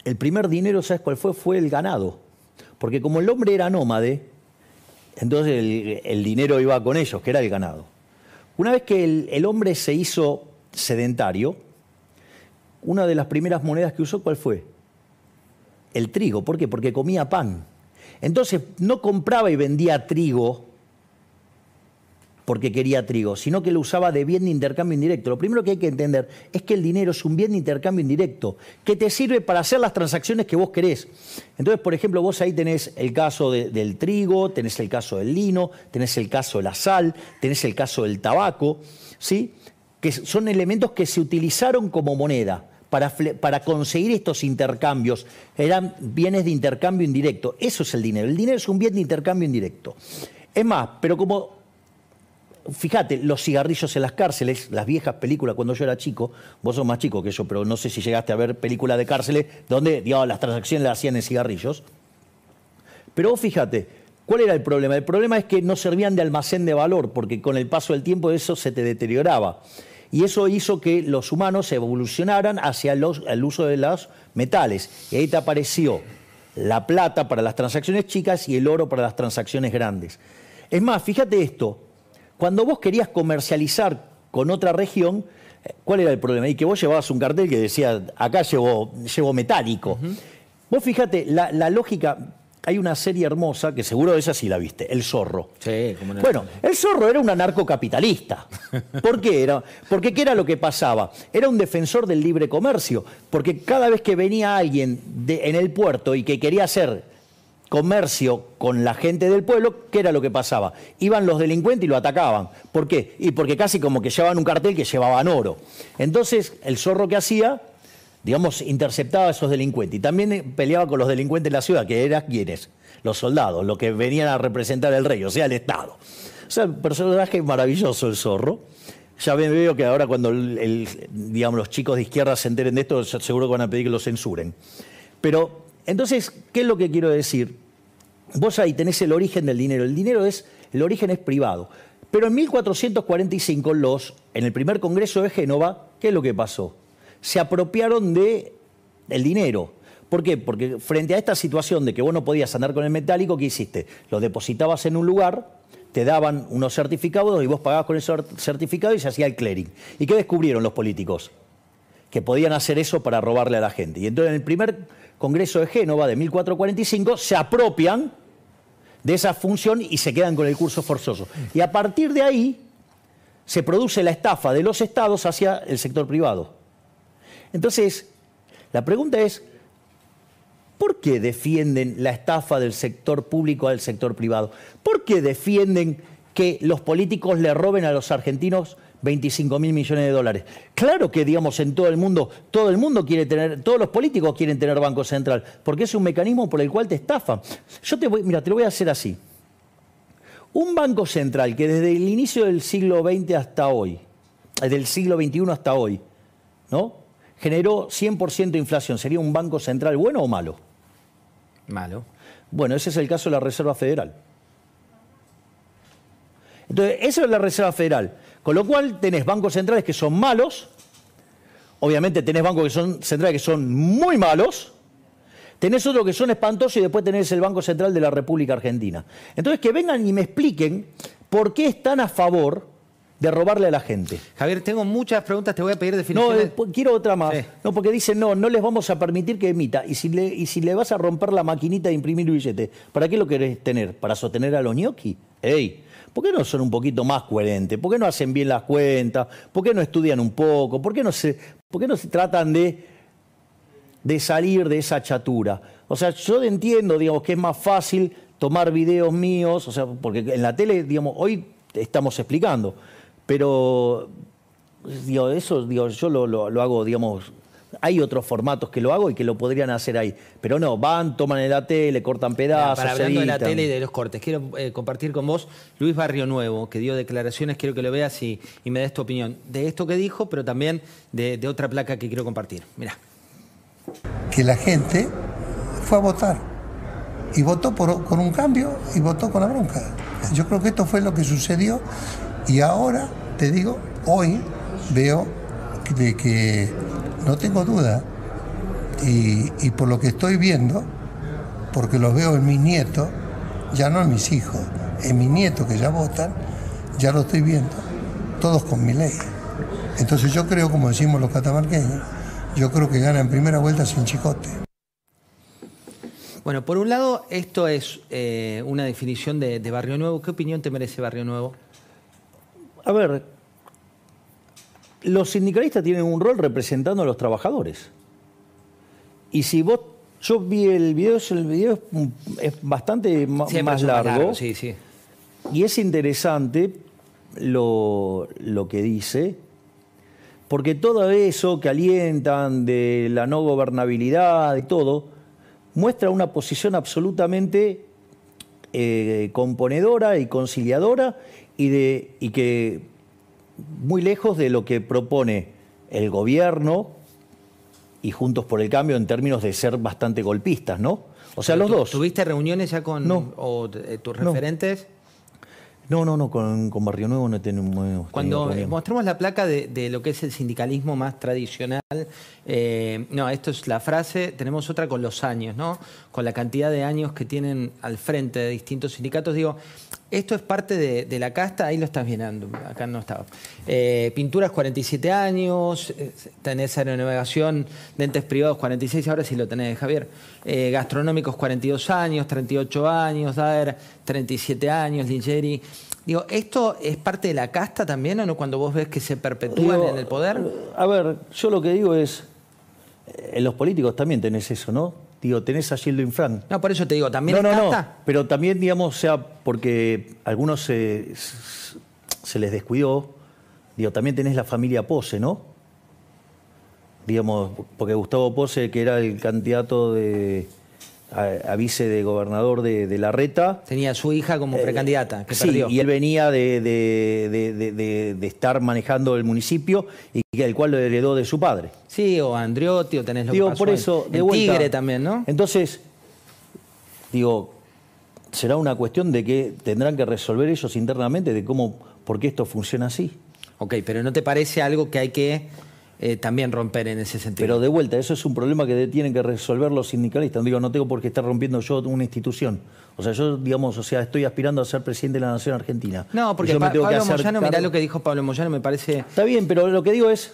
el primer dinero, ¿sabes cuál fue? Fue el ganado. Porque como el hombre era nómade, entonces el dinero iba con ellos, que era el ganado. Una vez que el hombre se hizo sedentario, una de las primeras monedas que usó, ¿cuál fue? El trigo. ¿Por qué? Porque comía pan. Entonces no compraba y vendía trigo porque quería trigo, sino que lo usaba de bien de intercambio indirecto. Lo primero que hay que entender es que el dinero es un bien de intercambio indirecto, que te sirve para hacer las transacciones que vos querés. Entonces, por ejemplo, vos ahí tenés el caso del trigo, tenés el caso del lino, tenés el caso de la sal, tenés el caso del tabaco, ¿sí? Que son elementos que se utilizaron como moneda para conseguir estos intercambios. Eran bienes de intercambio indirecto. Eso es el dinero. El dinero es un bien de intercambio indirecto. Es más, pero como... Fíjate, los cigarrillos en las cárceles, las viejas películas cuando yo era chico, vos sos más chico que yo, pero no sé si llegaste a ver películas de cárceles donde las transacciones las hacían en cigarrillos. Pero vos fíjate, ¿cuál era el problema? El problema es que no servían de almacén de valor, porque con el paso del tiempo eso se te deterioraba. Y eso hizo que los humanos evolucionaran hacia el uso de los metales. Y ahí te apareció la plata para las transacciones chicas y el oro para las transacciones grandes. Es más, fíjate esto, cuando vos querías comercializar con otra región, ¿cuál era el problema? Y que vos llevabas un cartel que decía, acá llevo metálico. Vos fíjate, la lógica, hay una serie hermosa, que seguro esa sí la viste, El Zorro. Sí, como no. Bueno, El Zorro era un anarcocapitalista. ¿Por qué? Porque ¿qué era lo que pasaba? Era un defensor del libre comercio, porque cada vez que venía alguien en el puerto y que quería hacer comercio con la gente del pueblo, ¿qué era lo que pasaba? Iban los delincuentes y lo atacaban. ¿Por qué? Y porque casi como que llevaban un cartel que llevaban oro. Entonces, el Zorro, ¿qué hacía? Digamos, interceptaba a esos delincuentes. Y también peleaba con los delincuentes de la ciudad, que eran ¿quiénes? Los soldados, los que venían a representar al rey, o sea, el Estado. O sea, un personaje maravilloso el Zorro. Ya veo que ahora cuando digamos, los chicos de izquierda se enteren de esto, seguro que van a pedir que lo censuren. Pero, entonces, ¿qué es lo que quiero decir? Vos ahí tenés el origen del dinero. El origen es privado. Pero en 1445, en el primer Congreso de Génova, ¿qué es lo que pasó? Se apropiaron del dinero. ¿Por qué? Porque frente a esta situación de que vos no podías andar con el metálico, ¿qué hiciste? Lo depositabas en un lugar, te daban unos certificados y vos pagabas con esos certificados y se hacía el clearing. ¿Y qué descubrieron los políticos? Que podían hacer eso para robarle a la gente. Y entonces en el primer Congreso de Génova de 1445 se apropian de esa función y se quedan con el curso forzoso. Y a partir de ahí se produce la estafa de los estados hacia el sector privado. Entonces, la pregunta es, ¿por qué defienden la estafa del sector público al sector privado? ¿Por qué defienden que los políticos le roben a los argentinos 25.000 millones de dólares? Claro que, digamos, en todo el mundo quiere tener, todos los políticos quieren tener Banco Central, porque es un mecanismo por el cual te estafan. Mira, te lo voy a hacer así. Un Banco Central que desde el inicio del siglo XX hasta hoy, del siglo XXI hasta hoy, ¿no?, generó 100% de inflación, ¿sería un Banco Central bueno o malo? Malo. Bueno, ese es el caso de la Reserva Federal. Entonces, eso es la Reserva Federal. Con lo cual tenés bancos centrales que son malos, obviamente tenés bancos centrales que son muy malos, tenés otros que son espantosos y después tenés el Banco Central de la República Argentina. Entonces que vengan y me expliquen por qué están a favor de robarle a la gente. Javier, tengo muchas preguntas, te voy a pedir definiciones. No, quiero otra más. Sí. No, porque dicen, no les vamos a permitir que emita. Y si le vas a romper la maquinita de imprimir billetes, ¿para qué lo querés tener? ¿Para sostener a los ñoquis? ¡Ey! ¿Por qué no son un poquito más coherentes? ¿Por qué no hacen bien las cuentas? ¿Por qué no estudian un poco? ¿Por qué no se tratan de salir de esa chatura? O sea, yo entiendo, digamos, que es más fácil tomar videos míos, o sea, porque en la tele, digamos, hoy estamos explicando, pero digo, eso, digo, yo lo hago, digamos, hay otros formatos que lo hago y que lo podrían hacer ahí. Pero no, van, toman en la tele, cortan pedazos, Para hablando de la editan. tele y de los cortes, quiero compartir con vos Luis Barrio Nuevo, que dio declaraciones, quiero que lo veas y me des tu opinión de esto que dijo, pero también de otra placa que quiero compartir. Mirá. Que la gente fue a votar y votó con un cambio y votó con la bronca. Yo creo que esto fue lo que sucedió y ahora, te digo, hoy veo de que no tengo duda y por lo que estoy viendo, porque lo veo en mis nietos, ya no en mis hijos, en mis nietos que ya votan, ya lo estoy viendo, todos con mi ley. Entonces yo creo, como decimos los catamarqueños, yo creo que gana en primera vuelta sin chicote. Bueno, por un lado, esto es una definición de Barrio Nuevo. ¿Qué opinión te merece Barrio Nuevo? A ver, los sindicalistas tienen un rol representando a los trabajadores. Y si vos, yo vi el video es bastante más largo. Sí, sí. Y es interesante lo que dice, porque todo eso que alientan de la no gobernabilidad y todo, muestra una posición absolutamente componedora y conciliadora y que muy lejos de lo que propone el gobierno y Juntos por el Cambio en términos de ser bastante golpistas, ¿no? O sea, los dos. ¿Tuviste reuniones ya con tus referentes? No, con Barrio Nuevo no tenemos. Cuando mostramos la placa de lo que es el sindicalismo más tradicional, no, esto es la frase, tenemos otra con los años, ¿no? Con la cantidad de años que tienen al frente de distintos sindicatos. Digo, Esto es parte de la casta, ahí lo estás viendo, acá no estaba. Pinturas 47 años, tenés aeronavegación de entes privados 46, ahora sí lo tenés, Javier. Gastronómicos 42 años, 38 años, Daer 37 años, Ligieri. Digo, ¿esto es parte de la casta también o no cuando vos ves que se perpetúan en el poder? A ver, yo lo que digo es, en los políticos también tenés eso, ¿no? Digo, tenés a Gildo Infran. No, por eso te digo, ¿también es casta? No, pero también, digamos, o sea, porque algunos se les descuidó, digo, también tenés la familia Pose, ¿no? Digamos, porque Gustavo Pose, que era el candidato a vice de gobernador de Larreta. Tenía a su hija como precandidata, que sí, perdió. Y él venía de estar manejando el municipio y el cual lo heredó de su padre. Sí, o Andriotti, o tenés lo que pasó por eso, de vuelta, Tigre también, ¿no? Entonces, digo, será una cuestión de que tendrán que resolver ellos internamente de cómo, por qué esto funciona así. Ok, pero ¿no te parece algo que hay que también romper en ese sentido? Pero de vuelta, eso es un problema que tienen que resolver los sindicalistas. Digo, no tengo por qué estar rompiendo yo una institución. O sea, yo, digamos, o sea, estoy aspirando a ser presidente de la Nación Argentina. No, porque Pablo Moyano, mirá lo que dijo Pablo Moyano, me parece... Está bien, pero lo que digo es,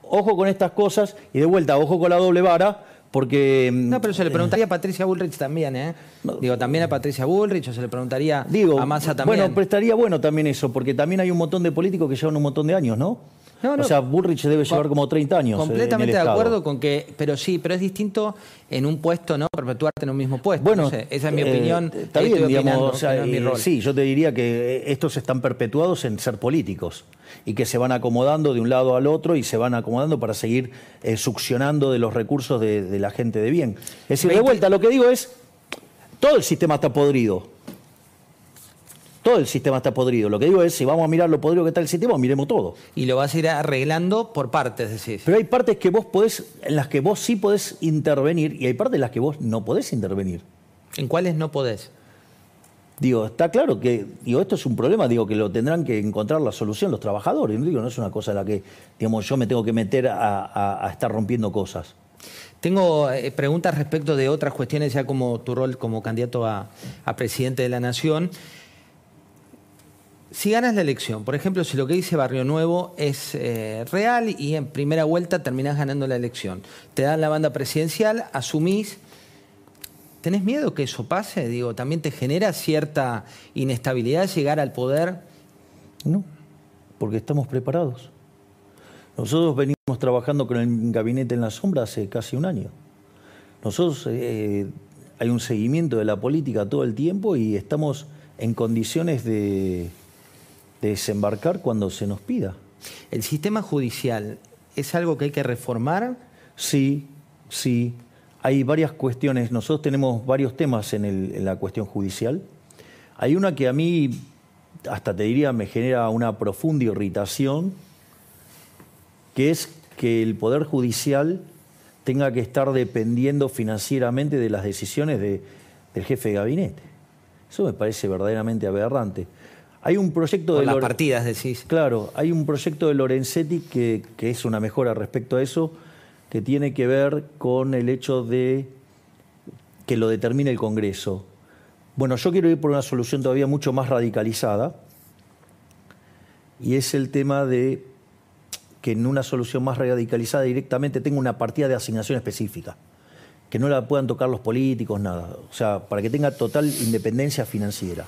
ojo con estas cosas y de vuelta, ojo con la doble vara, porque... No, pero se le preguntaría a Patricia Bullrich también, ¿eh? No, digo, también a Patricia Bullrich, o se le preguntaría a Massa también. Bueno, pero estaría bueno también eso, porque también hay un montón de políticos que llevan un montón de años, ¿no? No, o sea, Bullrich debe llevar como 30 años. Completamente de acuerdo con que, pero es distinto en un puesto, ¿no? Perpetuarte en un mismo puesto. Bueno, no sé, esa es mi opinión. Está bien, digamos, o sea, no es mi rol. Sí, yo te diría que estos están perpetuados en ser políticos y que se van acomodando de un lado al otro y se van acomodando para seguir succionando de los recursos de la gente de bien. Es decir, de vuelta, lo que digo es, todo el sistema está podrido. Todo el sistema está podrido. Lo que digo es, si vamos a mirar lo podrido que está el sistema, miremos todo. Y lo vas a ir arreglando por partes, decís. Pero hay partes que vos podés, en las que vos sí podés intervenir y hay partes en las que vos no podés intervenir. ¿En cuáles no podés? Digo, está claro que, digo, esto es un problema, digo, que lo tendrán que encontrar la solución los trabajadores. Digo, no es una cosa en la que, digamos, yo me tengo que meter a estar rompiendo cosas. Tengo preguntas respecto de otras cuestiones, ya como tu rol como candidato a presidente de la Nación. Si ganas la elección, por ejemplo, si lo que dice Barrio Nuevo es real y en primera vuelta terminás ganando la elección, te dan la banda presidencial, asumís, ¿tenés miedo que eso pase? Digo, ¿también te genera cierta inestabilidad llegar al poder? No, porque estamos preparados. Nosotros venimos trabajando con el gabinete en la sombra hace casi un año. Nosotros, hay un seguimiento de la política todo el tiempo y estamos en condiciones de desembarcar cuando se nos pida. ¿El sistema judicial es algo que hay que reformar? Sí, sí. Hay varias cuestiones. Nosotros tenemos varios temas en la cuestión judicial. Hay una que a mí, hasta te diría, me genera una profunda irritación, que es que el Poder Judicial tenga que estar dependiendo financieramente de las decisiones del jefe de gabinete. Eso me parece verdaderamente aberrante. Hay un proyecto de las partidas, decís. Claro, hay un proyecto de Lorenzetti que es una mejora respecto a eso, que tiene que ver con el hecho de que lo determine el Congreso. Bueno, yo quiero ir por una solución todavía mucho más radicalizada, y es el tema de que en una solución más radicalizada directamente tenga una partida de asignación específica, que no la puedan tocar los políticos, nada. O sea, para que tenga total independencia financiera.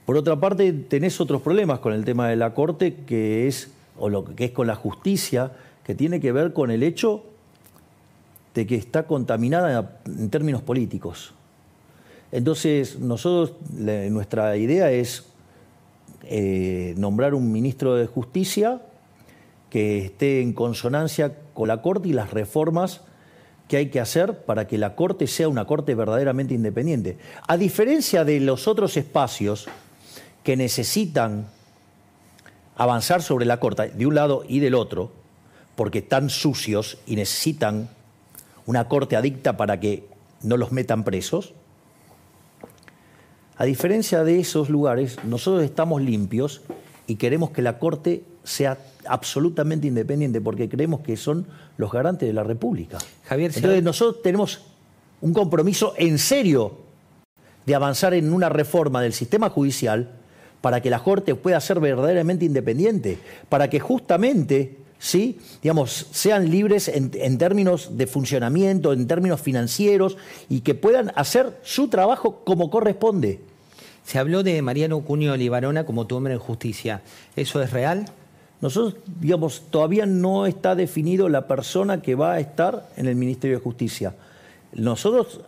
Por otra parte, tenés otros problemas con el tema de la Corte, que es con la justicia, que tiene que ver con el hecho de que está contaminada en términos políticos. Entonces, nuestra idea es nombrar un ministro de Justicia que esté en consonancia con la Corte y las reformas que hay que hacer para que la Corte sea una Corte verdaderamente independiente. A diferencia de los otros espacios que necesitan avanzar sobre la Corte de un lado y del otro, porque están sucios y necesitan una Corte adicta para que no los metan presos, a diferencia de esos lugares, nosotros estamos limpios y queremos que la Corte sea absolutamente independiente, porque creemos que son los garantes de la República. Javier, entonces nosotros tenemos un compromiso en serio de avanzar en una reforma del sistema judicial para que la Corte pueda ser verdaderamente independiente, para que justamente, ¿sí?, digamos, sean libres en términos de funcionamiento, en términos financieros, y que puedan hacer su trabajo como corresponde. Se habló de Mariano Cunio Libarona como tu hombre en justicia. ¿Eso es real? Nosotros, digamos, todavía no está definido la persona que va a estar en el Ministerio de Justicia. Nosotros,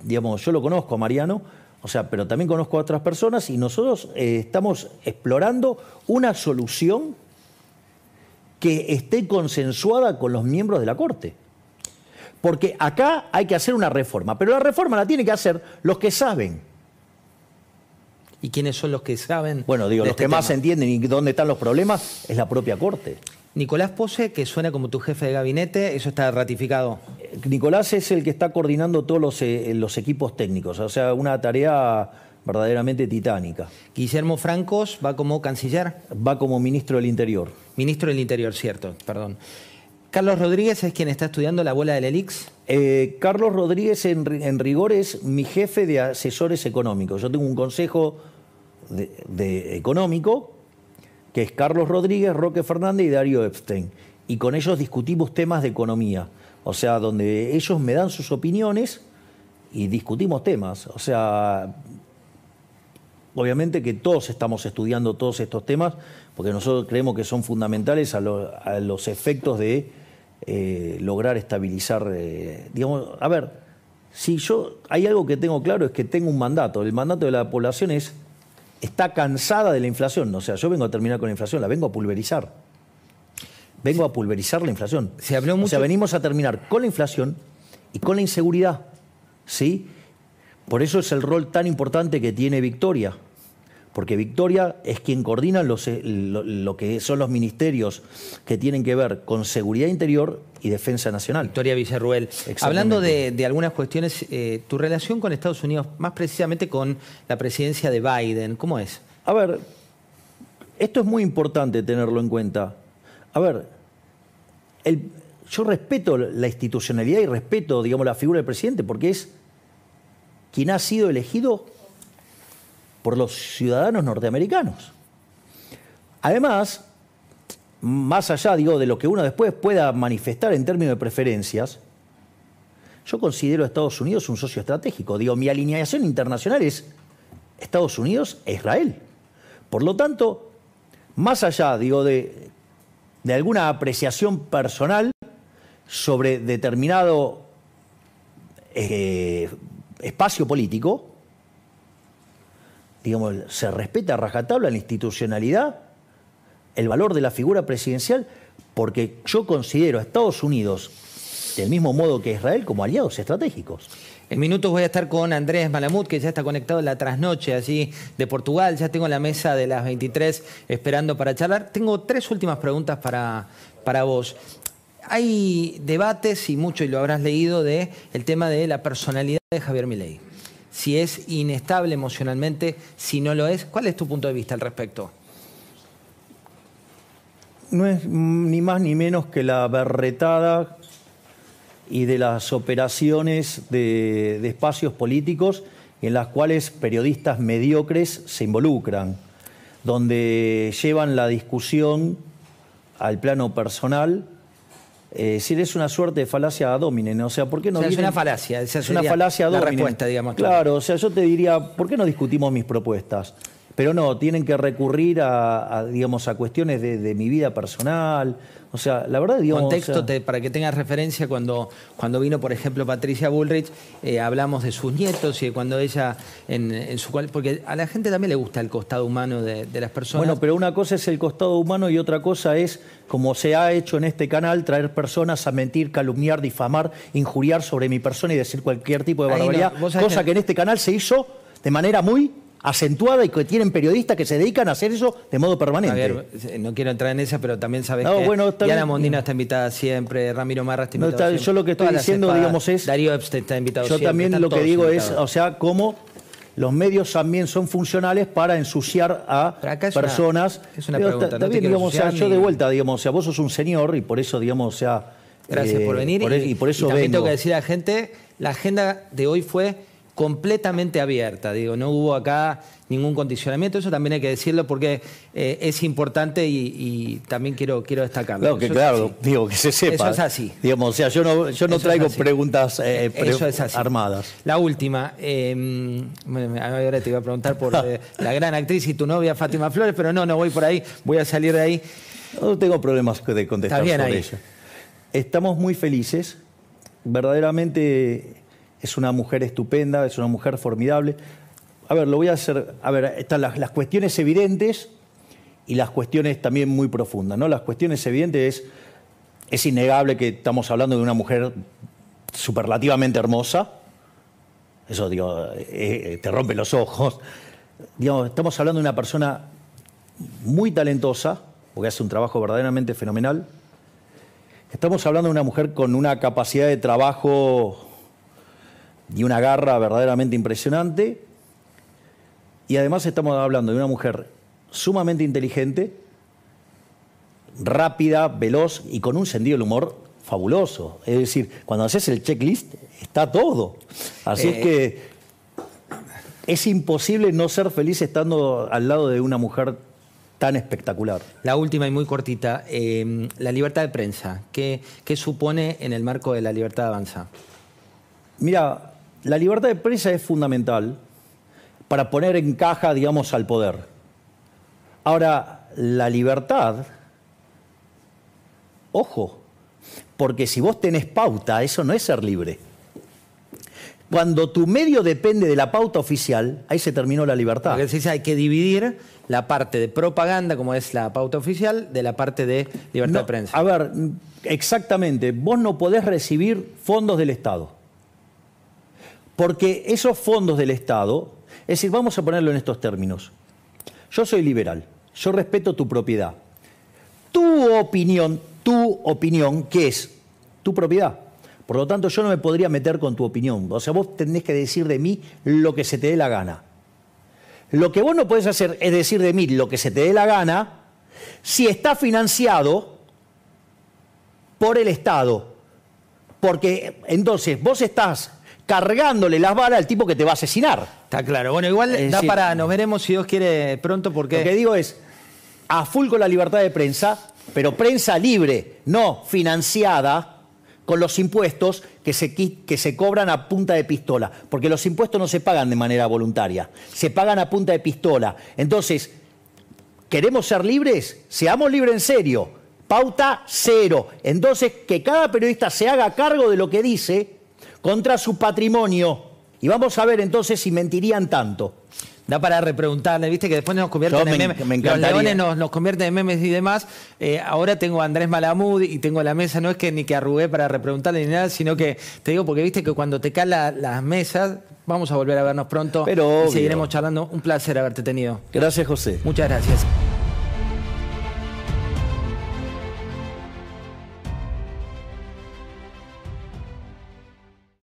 digamos, yo lo conozco a Mariano, o sea, pero también conozco a otras personas, y nosotros estamos explorando una solución que esté consensuada con los miembros de la Corte. Porque acá hay que hacer una reforma, pero la reforma la tienen que hacer los que saben. ¿Y quiénes son los que saben? Bueno, digo, los que más entienden y dónde están los problemas es la propia Corte. Nicolás Pose, que suena como tu jefe de gabinete, ¿eso está ratificado? Nicolás es el que está coordinando todos los equipos técnicos, o sea, una tarea verdaderamente titánica. Guillermo Francos va como canciller. Va como ministro del Interior. Ministro del Interior, cierto, perdón. Carlos Rodríguez es quien está estudiando la bola del ELIX. Carlos Rodríguez en rigor es mi jefe de asesores económicos. Yo tengo un consejo de económico que es Carlos Rodríguez, Roque Fernández y Darío Epstein. Y con ellos discutimos temas de economía. O sea, donde ellos me dan sus opiniones y discutimos temas. O sea, obviamente que todos estamos estudiando todos estos temas porque nosotros creemos que son fundamentales a los efectos de lograr estabilizar. Digamos, a ver, si hay algo que tengo claro es que tengo un mandato. El mandato de la población está cansada de la inflación. O sea, yo vengo a terminar con la inflación, la vengo a pulverizar. Vengo a pulverizar la inflación. Se habló mucho. O sea, venimos a terminar con la inflación y con la inseguridad. ¿Sí? Por eso es el rol tan importante que tiene Victoria. Porque Victoria es quien coordina lo que son los ministerios que tienen que ver con seguridad interior y defensa nacional. Victoria Villarruel. Hablando de algunas cuestiones, tu relación con Estados Unidos, más precisamente con la presidencia de Biden, ¿cómo es? A ver, esto es muy importante tenerlo en cuenta. A ver, yo respeto la institucionalidad y respeto, digamos, la figura del presidente porque es quien ha sido elegido por los ciudadanos norteamericanos. Además, más allá, digo, de lo que uno después pueda manifestar en términos de preferencias, yo considero a Estados Unidos un socio estratégico. Digo, mi alineación internacional es Estados Unidos e Israel. Por lo tanto, más allá, digo, de alguna apreciación personal sobre determinado espacio político, digamos, se respeta a rajatabla la institucionalidad, el valor de la figura presidencial, porque yo considero a Estados Unidos, del mismo modo que Israel, como aliados estratégicos. En minutos voy a estar con Andrés Malamud, que ya está conectado en la trasnoche allí de Portugal. Ya tengo la mesa de las 23 esperando para charlar. Tengo 3 últimas preguntas para vos. Hay debates, y mucho, y lo habrás leído, de el tema de la personalidad de Javier Milei. Si es inestable emocionalmente, si no lo es. ¿Cuál es tu punto de vista al respecto? No es ni más ni menos que la berretada y de las operaciones de espacios políticos en las cuales periodistas mediocres se involucran, donde llevan la discusión al plano personal. Es una suerte de falacia ad hominem, o sea, ¿por qué no? O sea, es una falacia, esa es una falacia ad hominem. La respuesta, digamos. Claro, o sea, yo te diría, ¿por qué no discutimos mis propuestas? Pero no, tienen que recurrir digamos, a cuestiones de mi vida personal. O sea, la verdad, digamos... Contexto, para que tengas referencia, cuando vino, por ejemplo, Patricia Bullrich, hablamos de sus nietos y de cuando ella, en su cual, porque a la gente también le gusta el costado humano de las personas. Bueno, pero una cosa es el costado humano y otra cosa es, como se ha hecho en este canal, traer personas a mentir, calumniar, difamar, injuriar sobre mi persona y decir cualquier tipo de barbaridad, cosa que en este canal se hizo de manera muy acentuada y que tienen periodistas que se dedican a hacer eso de modo permanente. A ver, no quiero entrar en esa, pero también sabes que bueno, Diana Mondino está invitada siempre, Ramiro Marra está invitado siempre. Yo lo que estoy diciendo, digamos, es... Darío Epstein está invitado siempre. Yo también lo que digo es, o sea, cómo los medios también son funcionales para ensuciar a personas. Es una pregunta. También, digamos, o sea, yo de vuelta, digamos, o sea, vos sos un señor y por eso, digamos, o sea... Gracias por venir. Y por eso también vengo. Tengo que decir a la gente, la agenda de hoy fue completamente abierta. Digo, no hubo acá ningún condicionamiento. Eso también hay que decirlo porque es importante y también quiero destacarlo. Claro, que claro, digo, que se sepa. Eso es así. Digamos, o sea, yo no traigo preguntas eso es así. armadas. La última. Ahora te iba a preguntar por la gran actriz y tu novia Fátima Flores, pero no voy por ahí. Voy a salir de ahí. No tengo problemas de contestar sobre ella. Estamos muy felices. Verdaderamente es una mujer estupenda, es una mujer formidable. A ver, lo voy a hacer. A ver, están las cuestiones evidentes y las cuestiones también muy profundas, ¿no? Las cuestiones evidentes es innegable que estamos hablando de una mujer superlativamente hermosa. Eso, digo, te rompe los ojos. Digamos, estamos hablando de una persona muy talentosa, porque hace un trabajo verdaderamente fenomenal. Estamos hablando de una mujer con una capacidad de trabajo y una garra verdaderamente impresionante. Y además estamos hablando de una mujer sumamente inteligente, rápida, veloz y con un sentido del humor fabuloso. Es decir, cuando haces el checklist está todo. Así es que es imposible no ser feliz estando al lado de una mujer tan espectacular. La última y muy cortita, la libertad de prensa. ¿Qué supone en el marco de la libertad de avanza? Mira, la libertad de prensa es fundamental para poner en caja, digamos, al poder. Ahora, la libertad, ojo, porque si vos tenés pauta, eso no es ser libre. Cuando tu medio depende de la pauta oficial, ahí se terminó la libertad. Porque se dice hay que dividir la parte de propaganda, como es la pauta oficial, de la parte de libertad de prensa. A ver, exactamente, vos no podés recibir fondos del Estado. Porque esos fondos del Estado, es decir, vamos a ponerlo en estos términos. Yo soy liberal, yo respeto tu propiedad. Tu opinión, ¿qué es? Tu propiedad. Por lo tanto, yo no me podría meter con tu opinión. O sea, vos tenés que decir de mí lo que se te dé la gana. Lo que vos no podés hacer es decir de mí lo que se te dé la gana si está financiado por el Estado. Porque entonces vos estás cargándole las balas al tipo que te va a asesinar. Está claro. Bueno, igual nos veremos si Dios quiere pronto porque... Lo que digo es, a full con la libertad de prensa, pero prensa libre, no financiada con los impuestos que se cobran a punta de pistola. Porque los impuestos no se pagan de manera voluntaria, se pagan a punta de pistola. Entonces, ¿queremos ser libres? Seamos libres en serio. Pauta cero. Entonces, que cada periodista se haga cargo de lo que dice contra su patrimonio. Y vamos a ver entonces si mentirían tanto. Da para repreguntarle, viste que después nos convierten en memes. Los leones nos convierten en memes y demás. Ahora tengo a Andrés Malamud y tengo la mesa, no es que ni que arrugué para repreguntarle ni nada, sino que te digo porque viste que cuando te caen las mesas, vamos a volver a vernos pronto. Pero y seguiremos charlando. Un placer haberte tenido. Gracias, José. Muchas gracias.